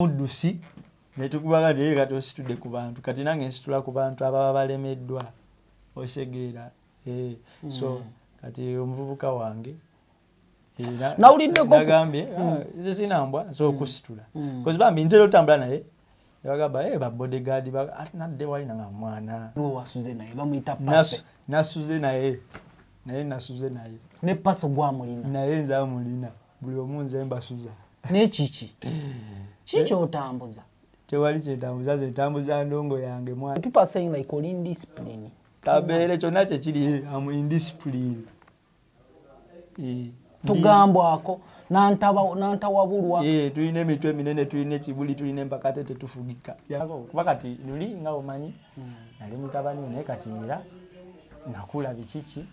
Mudusi netukubaga de kati ositude ku bantu kati nange nsitula ku bantu ababa balemeddwa osegeera so kati omuvubuka wange nawulidde ko nagambye nze sinambwa so okusitula because bambi ntero otambula naye yagamba ba Body Gaurd nadde wali nanga mwana wasuze naye bamuyita passe nasuze naye nasuze naye ne passe gwamulina naye nza mulina buli omunze mbasuza n'ekiki Chicho otambuza. Tewali chetambuza zetambuza ndongo yange mwana. People are saying like all indiscipline. Kabere chona chechiri am indiscipline. Tugambwa ako nantawabulwa. Tuine mitwe minene tuine chibuli tuine mpaka tete tufugika. Yako wakati luli nga omanyi nali mutabani ne katimira nakula bichichi.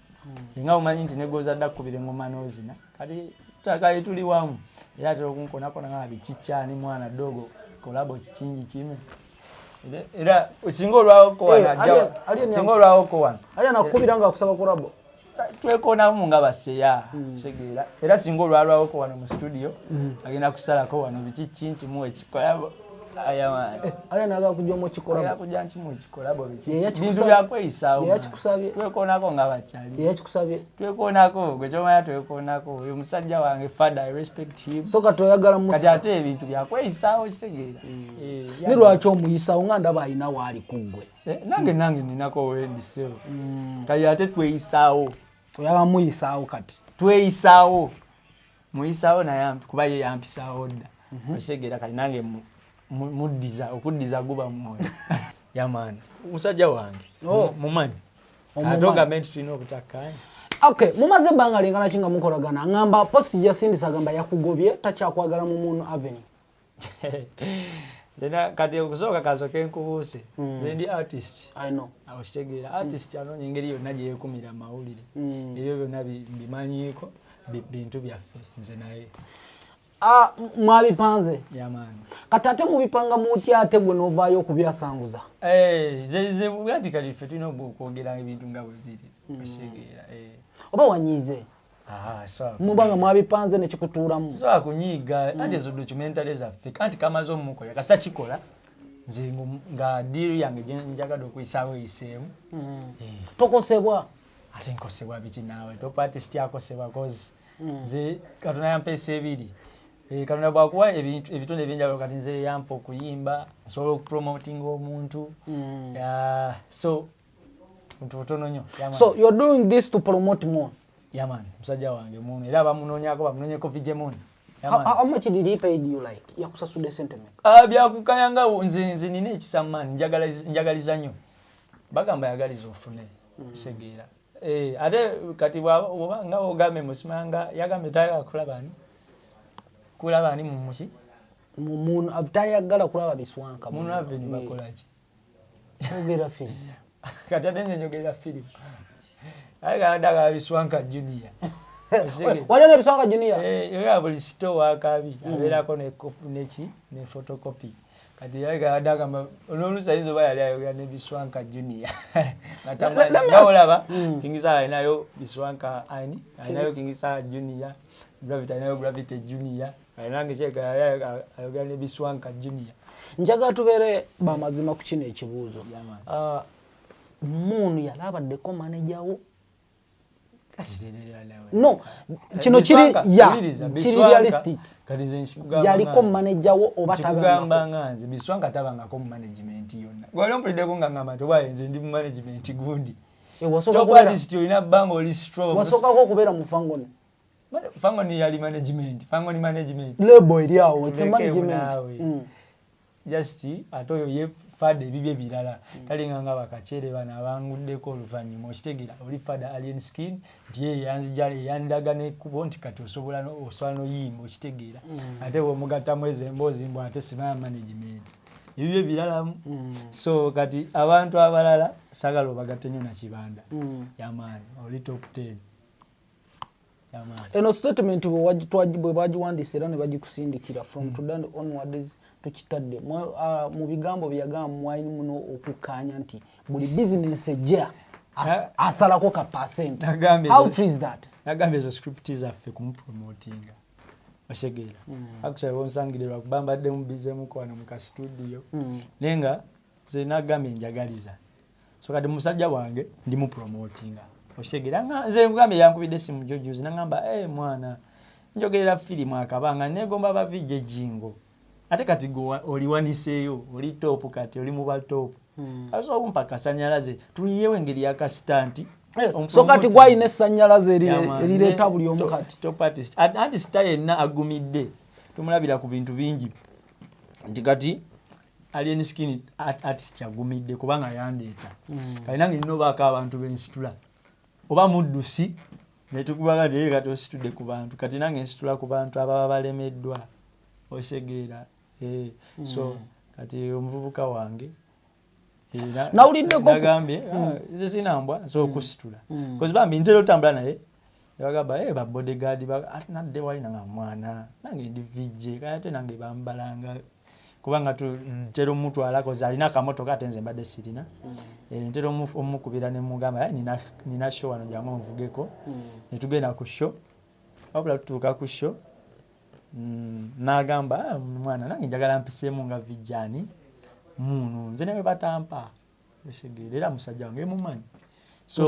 Nga omanyi nti negoza dda kubire ngoma nozina. Kali taka tuli wamu. Yate okunkona kona nga bichicha ni mwana dogo kolabo kichinji chime. Era usingo lwao ko wana. Singo lwao ko wana. Ali nakubiranga kusaba kolabo. Twekona mu nga baseya segeera. Era singo lwao ko wana mu studio. Agenda kusala ko wana bichichinji mu ekikolabo. Ayama. Ali naga kujja mu kikolabo. Ala kujja nchi mu kikolabo bichichi. Bintu byakweisaawo. Yakikusabye. Twekona ko nga bachali. Yakikusabye. Twekona ko gwe choma twekona ko. Uyu musajja wange father I respect him. So katoyagala mu kati ate ebintu byakweisaawo kitegeera. Ne lwaki omuyisaawo nga ndaba alina waali kuggwe. Nange ninako wendise. Kati ate tweyisaawo. Oyaba muyisaawo kati. Tweyisaawo. Muyisaawo na yampi kuba ye yampisaawo dda. Kitegeera kati nange muddiza okuddiza guba mwoyo. Yamani. Musajja wange. Mumanyi. Atoga ment tulina obutakkaanya. Okay, mumaze banga lingana chinga mukolagana ngamba post jasindisa gamba yakugobye tachakwagala mu Munu Avenue. Dena kati okusoka kazoke nkubuse. Zendi artist. I know. Awostegera artist ano nyingeri yonna gye yekumira mawulire. Ebyo byonna bimanyiko bintu byaffe nze naye. Mwabipanze. Yamani. Kati ate mubipanga mutya ate gwe novaayo okubyasanguza. Ze bwati kali ffe tulina okwogera ebintu nga bwe biri. Ostegera Oba wanyize. Sawa. Mubanga mwabipanze ne kikutuulamu. Sawa kunyiga ate zo documentary zaffe kanti kamaze omukola kasita kikola nze nga deal yange njagala okuyisaawo eyiseemu. Tokosebwa. Ate nkosebwa biki naawe top artist yakosebwa cause nze Katonda yampesa ebiri. Katonda bwakuwa ebitonde ebyenjawulo kati nze yampa okuyimba nsobola okupromoting omuntu. So So you're doing this to promote more. Yeah man, musajja wange muno era bamunonyako bamunonyeko vije muno. How much did he pay you like? Yakusasude sente me. Byakukayanga nze nine ekisamani njagaliza nnyo. Bagamba yagaliza ofune. Segeera. Ate kati bwa nga ogambe musimanga yagambe tayagala kulabani. Kulabani mu mushi. Munu avtayagala kulaba Biswanka. Munu Avenue bakolachi. Ogera film. Kati ate njogera film. Aga daga Biswanka Junior. Wale Biswanka Junior. Yoya buli store akabi. Abera ko ne photocopy. Kati yaga daga olulusa hizo baya yaga ne Biswanka Junior. Naolaba kingisa inayo Biswanka aini, inayo kingisa Junior, Gravity Junior. Ainange cheka yaga ne Biswanka Junior. Njaga tubere bamazima kuchine ekibuzo. Munu yalabaddeko manager wo. No, kino kiri realistic. Yaliko manager wo obatabanga nganze Biswanka tabanga ko management yonna. Gwalo mpulide ko ngangama to bayenze ndi management gundi. Wasoka ko artist ina bango li strong. Wasoka ko kubera mu Fangoni. Fangoni yali management, Fangoni management. Lebo eri awo, it's management. Just atoyo ye fade bibye bilala talinga nga bakachere bana banguddeko oluvanyuma okitegera oli fada alien skin ndiye yanzijale yandagane kubonti kati osobola no oswano yimbo okitegera ate wo mugata mweze mbozi mbo ate sima management bibye bilala so kati abantu abalala sagalo bagate nyo na kibanda yamani oli top 10 yamani eno statement bwe bagiwandisira ne bagikusindikira from today onwards tukitadde mu bigambo byagamba mwayini muno okukanya nti buli business ejja asalako ka percent. How true is that? Nagambe zo script zaffe kumpromotinga. oshegera actually wonsangire bakubambadde mu bize mukwano mu ka studio nenga ze nagambe njagaliza so kati musajja wange ndi mu promotinga oshegera nze ngugambe yankubide simu jojuzi nangamba mwana njogerera filimu akabanga negomba bavije jingo ate kati go oliwaniseyo oli top kati oli mu ba top kaso mpaka sanyalaze tuliyewe ngeri yakastanti so kati gwaine sanyalaze erileta buli omu kati top artist anti style na agumidde tumulabira ku bintu bingi nti kati alien skin artist agumidde kubanga yandeeta kainange nno baka abantu bensitula oba muddusi netukubaga naye kati ositudde ku bantu kati nange nsitula ku bantu ababa balemeddwa osegeera so kati omuvubuka wange nawulidde nagambye nze sinambwa so okusitula because bambi ntera otambula naye bagamba ba Body Gaurd ate nadde wali nanga mwana nange ndi vije kayate nange bambalanga kubanga ntera omutwalako zalina akamotoka ate nze mbadde sirina ntera omukubira ne mugamba nina show wano jangu onvugeko netugenda ku show wabula tutuuka ku show nagamba mwana nange njagala mpiseemu nga vijjani munu nze newe batampa eshegerera musajja wange mumanyi so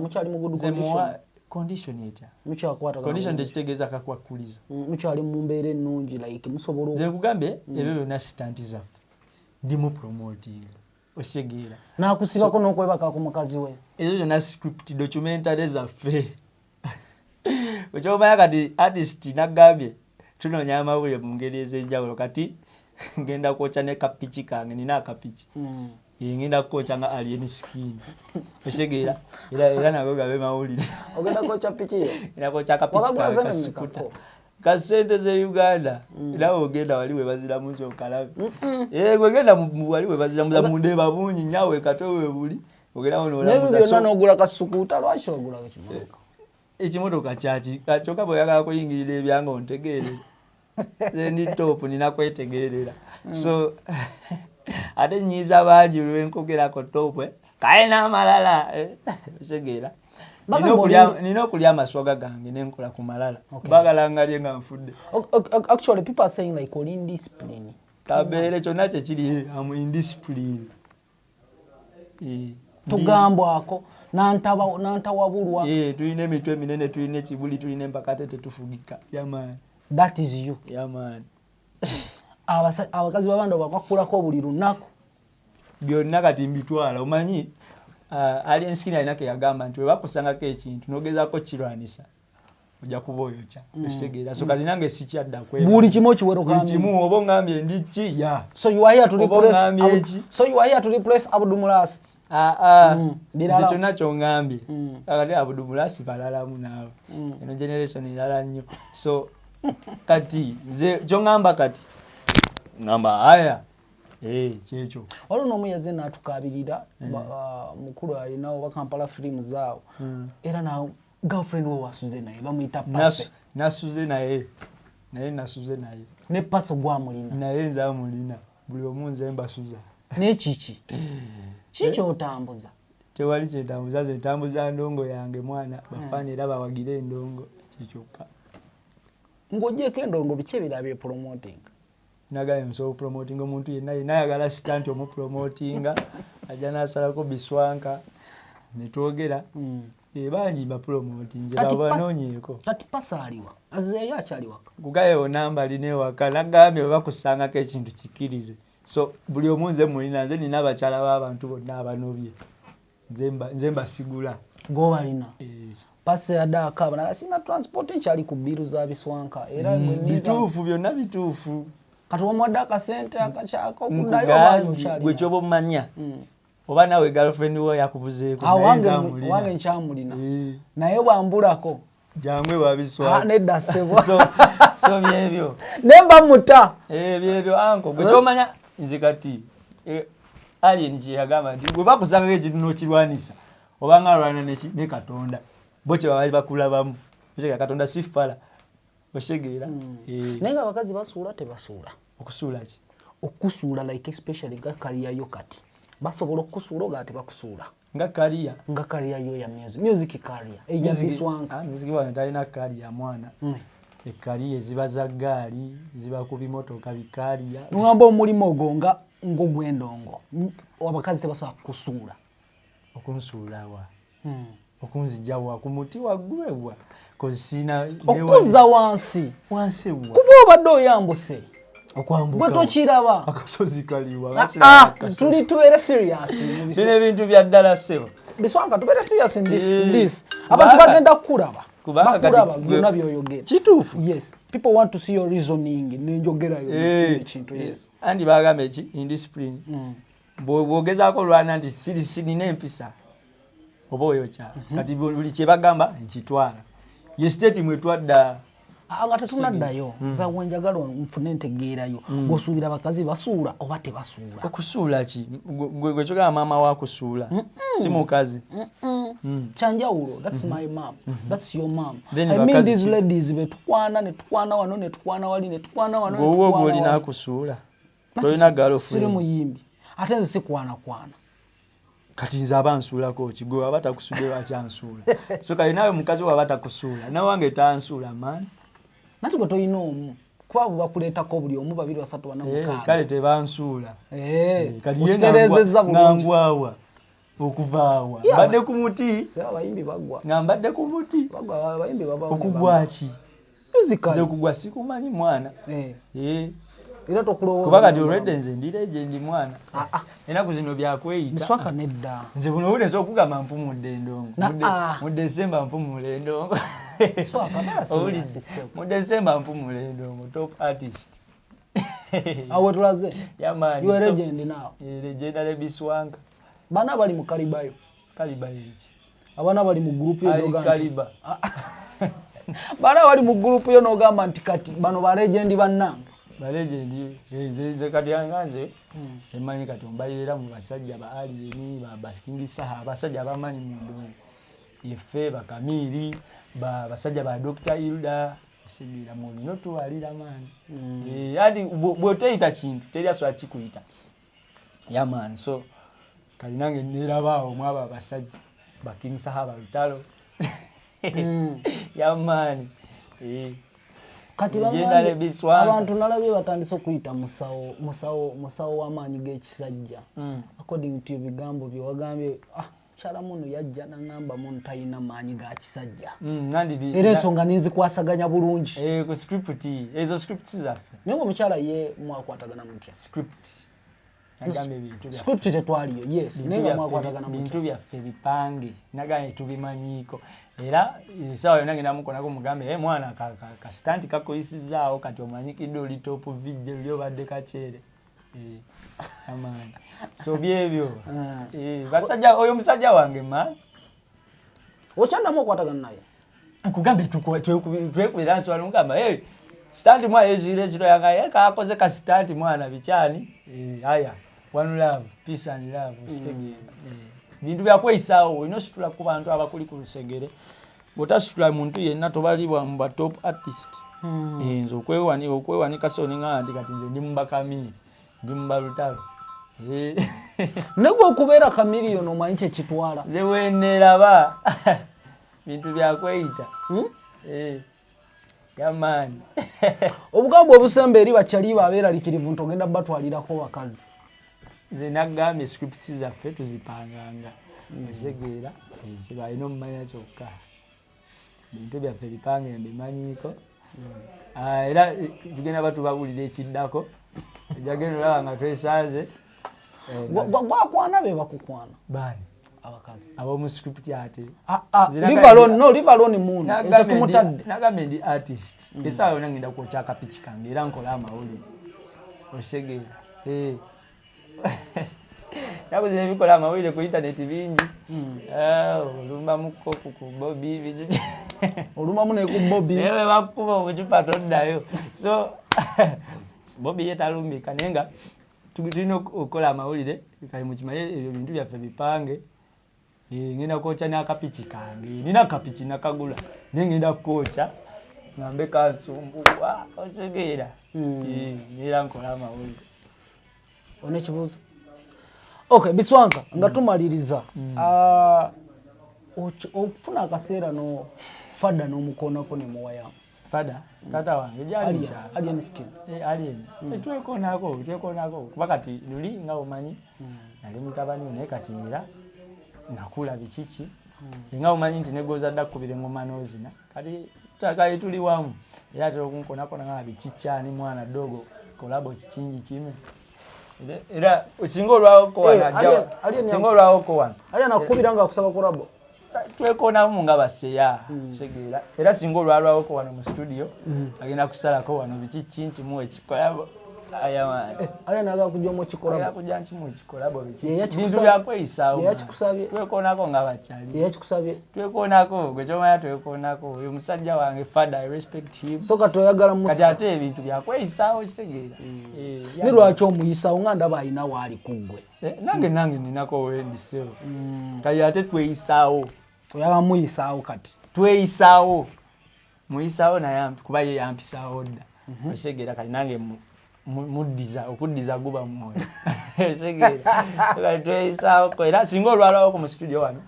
mukyali mu good condition condition etya mukyakwata condition tekitegeeza kakwakuliza mukyali mu mbeera ennungi like musobola nze kugambe ebyo byonna sitanti zaffe ndi mu promoting oshegerera nakusibako n'okwebaka ku mukazi we ezo byonna script documentary zaffe okyomanya kati artist nagambye tunoonya amawulire mu ngeri ez'enjawulo kati ngenda kwokya ne kapichi kange nina akapichi ngenda kwokya nga alien skin oshegerera era nago gabe mawulire ogenda kwokya pichi era kwokya kapichi kange kasukuta kasente ze Uganda era ogenda wali we bazira muzo kalabi gwegenda wali we bazira muza munde babunyi nyawe katowe buli ogenda ono ola muza so n'ogula kasukuta lwaki ogula ekimotoka kyaki kyokka bw'oyagala kuyingirira ebyange ontegeere ze ndi top nina kwetegeerera so ate nyiza bangi lwenkogerako top kaye n'amalala osegeera nina okulya amaswaga gange nenkola ku malala bagala ngalye nga nfudde actually people are saying like all indiscipline kabeere kyonna kyekiri am indiscipline tugambwako nantawabulwa tulina emitwe eminene tulina ekibuli tulina empakate tetufugika yamaani that is you yamaani abakazi babanda bakwakulako buli lunaku byonna kati mbitwala omanyi alien skin alina ke yagamba nti webakusangako ekintu nogezaako kirwanisa ojja kuba oyokya ekitegeera so kati nange sikyadda buli kimu okiweroka kimu oba ongambye ndiki so you are here to replace Abdulmulas nze kyonna kyongambye kakati Abdulmulas balalamu naawe eno generation erala nnyo so kati nze kyongamba kati ngamba aya kyekyo waliwo n'omuyaze n'atukabirira mukulu alinawo bakampala firimu zaawo era na girlfriend we wasuze naye bamuyita Pase nasuze naye ne Pase gwamulina naye nze amulina buli omu nze mbasuza nekiki kikyotambuza tewali kyetambuza ze ntambuza ndongo yange mwana bafaana era bawagire endongo kikyokka ng'ogyeko endongo biki ebirabye promoting nagaye nsobola promoting omuntu yenna ayagala sitanti omupromotinga ajja n'asalako Biswanka netwogera bangi bapromotinze babanoonyeeko kati Pase aliwa azeeyo akyaliwaka kugayewo namba alina ewaka nagambye bwe bakusangako ekintu kikkirize so buli omu nze mulina nze nina abakyala b'abantu bonna abanobye nze mbasigula gobalina Pase yaddaako abana sina transport ekyali ku biru za Biswanka era bituufu byonna bituufu kati wamuwadde akasente akakyako okuddayo gwe kyoba omumanya oba nawe girlfriend we yakubuzeeko wange nkyamulina naye bwambulako jangwe babiswa nedda sebwa so byebyo nemba muta byebyo anko gwe kyomanya nze kati alien kyeyagamba nti bwe bakusangako ekintu n'okirwanisa oba nga alwana ne Katonda bo kye baba bakulabamu Katonda si fala oshegeera naye nga abakazi basuula tebasuula okusuula ki okusuula like especially nga kaliya yo kati basobola okusuula oga tebakusuula nga kaliya yo ya music career eya Biswanka music wa talina kaliya mwana ekkaliya ziba za ggaali ziba ku bimotoka bikaliya ngamba omulimu ogwo nga ng'ogw'endongo abakazi tebasobola kusuula okunsuulawa okunzijjawa ku muti waggwebwa kozisina okuza wansi ewa kuba obadde oyambuse okwambuka gwe tokiraba akasozi kaliwa tuli tubeere serious bino ebintu bya ddala ssebo Biswanka tubeere serious in this abantu bagenda kukulaba bakulaba byonna by'oyogera kituufu yes people want to see your reasoning n'enjogerayo ekintu yes andi bagamba eki indiscipline bw'ogezaako olwana nti sirina empisa oba oyokya kati buli kye bagamba nkitwala ye state mwetwadda nga tetunaddayo zawe njagala nfune ntegeerayo bw'osuubira abakazi basuula oba tebasuula okusuula ki gwe kyogera maama wakusuula si mukazi kyanjawulo that's my mom that's your mom I mean these ladies betukwana netukwana wano netukwana wali netukwana wano gwe ogwo olina akusuula tolina girlfriend siri muyimbi ate nze sikwana kati nze abansuulako ki gwe waba takusudde lwakyansuula so kali nawe mukazi waba takusuula nawange tansuula maani nati gwe toyina omu kuba bakuleetako buli omu 2 3 4 5 kale tebansuula kati okitereezezza ngangwawa okuvaawa mbadde ku muti abayimbi bagwa nga mbadde ku muti abayimbi okugwaki nze okugwa sikumanyi mwana era tokulowooza kuba kati olwedde nze ndireje ndi mwana ennaku zino byakweyita Biswanka nedda nze buno obudde okugamba mpumudde endongo mu December mpumula endongo mu December mpumula endongo top artist awe tulaze yamani you are legend now legendary Biswanka bana bali mu kalibayo eki abana bali mu group yo doganda kaliba bana bali mu group yo nogamba nti kati bano ba legend bannange balegendi ze kati yanganze semanyi kati ombalira mu basajja ba aliyeni ba King Saha abasajja abamanyi mu ndongo yefe bakamiri basajja ba Dr. Hilda sigira mu bino tuwalira mani yadi bwoteyita kintu teri aswa kikuyita yaman so kali nange nerabaawo mwaba abasajja ba King Saha ba Lutalo yaman kati abantu nalabye batandise okuyita musawo w'amaanyi g'ekisajja according to ebigambo bye wagambye kyala muno yajja nangamba muno talina maanyi ga kisajja era ensonga ninzikwasaganya bulungi ku script ezo scripts zaffe naye omukyala ye mwakwatagana mutya script tetwaliyo yes naye mwakwatagana mutya bintu byaffe bipange naganye tubimanyiiko era sawa yona ngenda mukonako mugambe mwana ka stand kakoyisizaawo kati omanyikidde oli top vijje lyo badde kachere amani so byebyo basajja oyo musajja wange man ochandamu okwatagana naye nkugambe twekubira nswala ngamba stand mwa ezire kiro yanga kakoze ka stand mwana bichani haya one love peace and love stegera bintu byakweisawo ino situla ku bantu abakuli ku lusengere botasitula muntu yenna tobalibwa mu top artist enzo okwewanika so ninga ndi kati nze ndi mbakamiri ndi mbalutalo negwe okubeera kamiliyoni omanyi kye kitwala ze weneraba bintu byakweyita yamani obugambo obusembe eri bakyali babeeralikirivu ntogenda batwalirako bakazi nze nagambye scripts zaffe tuzipanganga osegeera kibalina omumanya kyokka bintu byaffe bipange mbimanyiiko era tugenda batubabulira ekiddako ejagenda olaba nga twesanze gwakwana be bakukwana baani abakazi ab'omu script ate leave alone muno ekitumutadde nagambye ndi artist esaawa yona ngenda kwokya akapiki kange era nkola amawulire osegeera yakuze ebikola amawulire ku internet bingi olumba mukoku ku Bobby olumba mune ku Bobby ewe bakuba obucupa toddayo so Bobby yetalumbika nenga tulina okukola amawulire kali mukimaye ebyo bintu byaffe bipange ngenda kocha n'akapiki kange nina akapiki nakagula nengenda kocha ngambe kasumbuwa osegeera era nkola amawulire one kibuzo okay Biswanka nga tumaliriza ofuna akaseera no fadda n'omukonako ne muwaya fada tata wange jali cha alien skin alien twekonako kuba kati luli nga omanyi nali mutabani naye kati era nakula bichichi nga omanyi nti negoza dda kubire ngoma nozina kati taka tuli wamu era tero kunkonako nga bichicha ni mwana dogo kolabo kichinji kimu era singo lwao ko wana singo lwao ko wana ali nakubiranga kusaba kolabo twekona mu nga baseya shegera era singo lwao ko wana mu studio agenda kusala ko wana bichichi mu ekikolabo ayama ali naga kujja mu kikolabo era kujja mu kikolabo bichichi bintu byakwe isawo yachikusabye twekonako nga bachali yachikusabye twekonako gwe chomanya twekonako uyu musajja wange fada I respect him soka toyagala mu kati ate ebintu byakwe isawo kitegera ni lwacho muyisawo nga ndaba ayina wali kugwe nange ninako wendisewo kati ate tweyisawo oyaba muyisawo kati tweyisawo muyisawo naye kuba ye yampisawo dda oshegera kati nange muddiza okuddiza guba mwoyo oshegera kati tweyisawo ko era singa olwalawo ku mu studio wano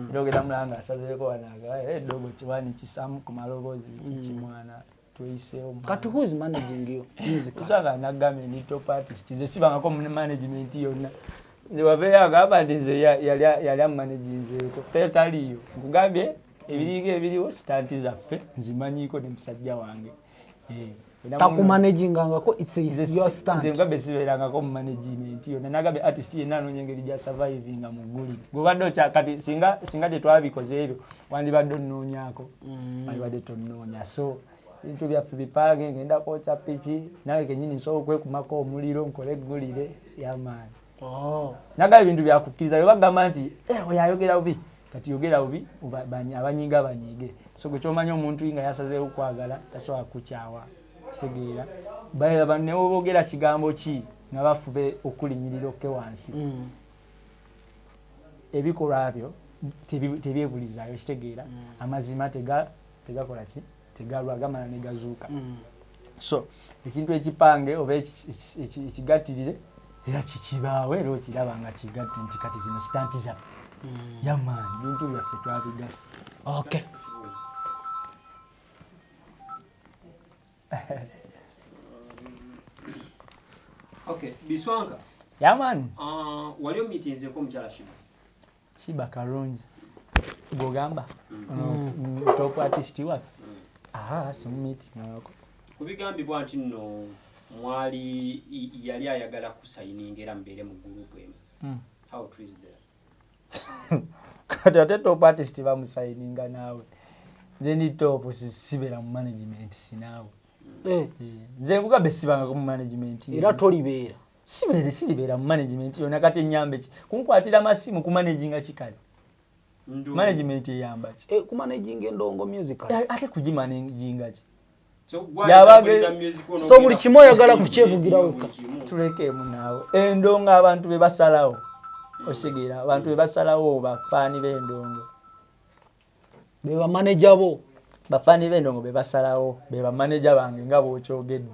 ndogera mulanga asazeko wanaga dogo kiwani kisamu ku maloboozi kikimwana tweyisewo kati who is managing you music kusanga nagame ni top artist ze sibangako mu management yonna wabeya gaba ndize yali managing ko petaliyo ngugambye ebiriwo stanti zaffe nzimanyiko ne musajja wange taku managing ngako it's your stand nzimgabe siberangako mu management yonna nagabe artist yenna nonyengeri ja surviving mu guli gobadde kati singa de twabikoze ebyo wandi badde nnonyako ali badde tonnonya so into byaffe bipange ngenda kocha pichi nawe kenyini so kwekumako omuliro nkole gulire yamaani naga ebintu byakukiriza bagamba nti oyayogera bubi kati yogera bubi abanyiga banyige so gwe kyomanya omuntu nga yasazeewo kwagala tasobola kukyawa segeera bale banne obogera kigambo ki nga bafube okulinyirira okke wansi ebikolwa byo tebyebulizayo kitegeera amazima tegakola ki tegalwa gamana ne gazuuka so ekintu ekipange oba ekigattirire era kikibaawe era okiraba nga kigatte nti kati zino stanti zaffe yamaani bintu byaffe twabigasi okay okay Biswanka yamaani wali omitinze ko mchala shiba karungi gogamba top artist waffe simumiti nako kubigambibwa nti nno mwali yali ayagala kusayininga era mbere mu group emu how it is there kati ate top artist bamusayininga nawe nze ndi top sibera mu management sinawe nze bugabe sibanga mu management era tolibeera sibera mu management yona kati nyambe ki kunkwatira masimu ku managinga kikali management yamba ki ku managing endongo musical ate kujimanaginga ki so buli kimu oyagala kukyevugira weka tuleke munawe endongo abantu bebasalawo osegeera abantu bebasalawo bafaani b'endongo beba manager bo bafaani b'endongo bebasalawo beba manager bange nga bw'okyogedde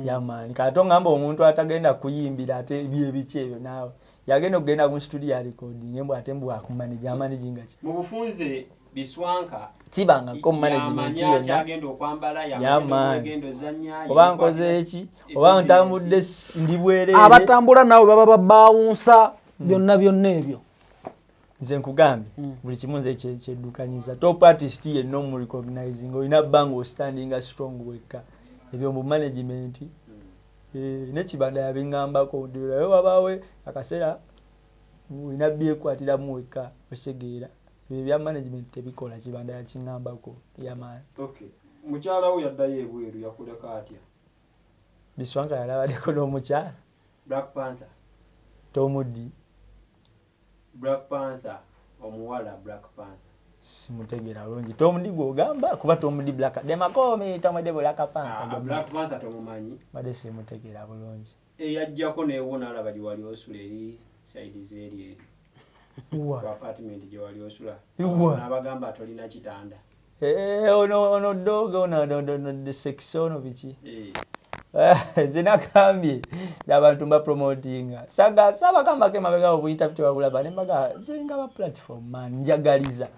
yamaani kati ongamba omuntu atagenda kuyimbira ate ebyebiki ebyo naawe yagenda okugenda mu studio ya recording mbw ate mbw akumanage amanaginga ki mu bufunze Biswanka tibangako mu management yonna agenda okwambala yagenda ozannya oba nkoze eki oba ntambudde ndi bwereere abatambula nawe baba babawunsa byonna ebyo nze nkugambye buli kimu nze kyeddukanyiza top artist yenna omu recognizing olina bbanga ostandinga strong wekka ebyo mu management nekibanda yabingambako ndirayo babaawe akaseera olina byekwatiramu wekka osegeera ebya management tebikola kibanda yakingambako yamaani okay mukyala wo yaddayo ebweru yakuleka atya Biswanka yalabadeko n'omukyala Black Panther tomuddi Black Panther omuwala Black Panther simutegera bulungi tomuddi gwogamba kuba tomuddi Black demakomi tomuddi Black Panther Black Panther tomumanyi bade simutegera bulungi eyajjako neewona alaba gye wali osula eri side zeri ku apartment gye wali osula n'abagamba tolina kitanda ono dogo ono section ono biki zinakambye abantu mba promotinga saga sabagamba ke mabega obuyita bitwa kulaba ne maga zinga ba platform man njagaliza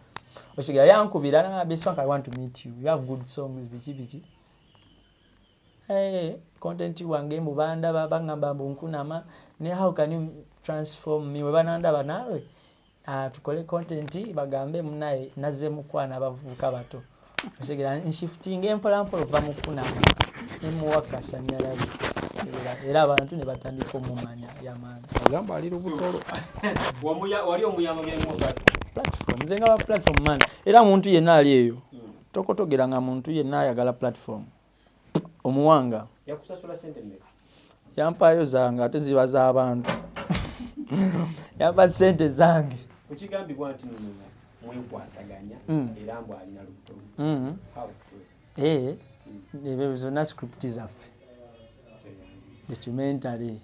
oshiga yankubira na Biswanka I want to meet you have good songs biki content wange mubanda babangamba mbunkunama ne how can you transform me webanandaba nawe tukole content bagambe munaye nazze mukwana abavubuka bato oshegera shifting empola va mukunama nemuwakasha nyalabi era abantu ne batandika omumanya yamani agamba ali lubutolo wali omuyamba mu platform nze nga platform man era muntu yenna ali eyo tokotogera nga muntu yenna ayagala platform omuwanga yakusasula sente mmeka yampayo zange ate ziba z'abantu yampa sente zange ukigambibwa nti mwekwasaganya era mbw alina lubutolo ebyo zonna script zaffe documentary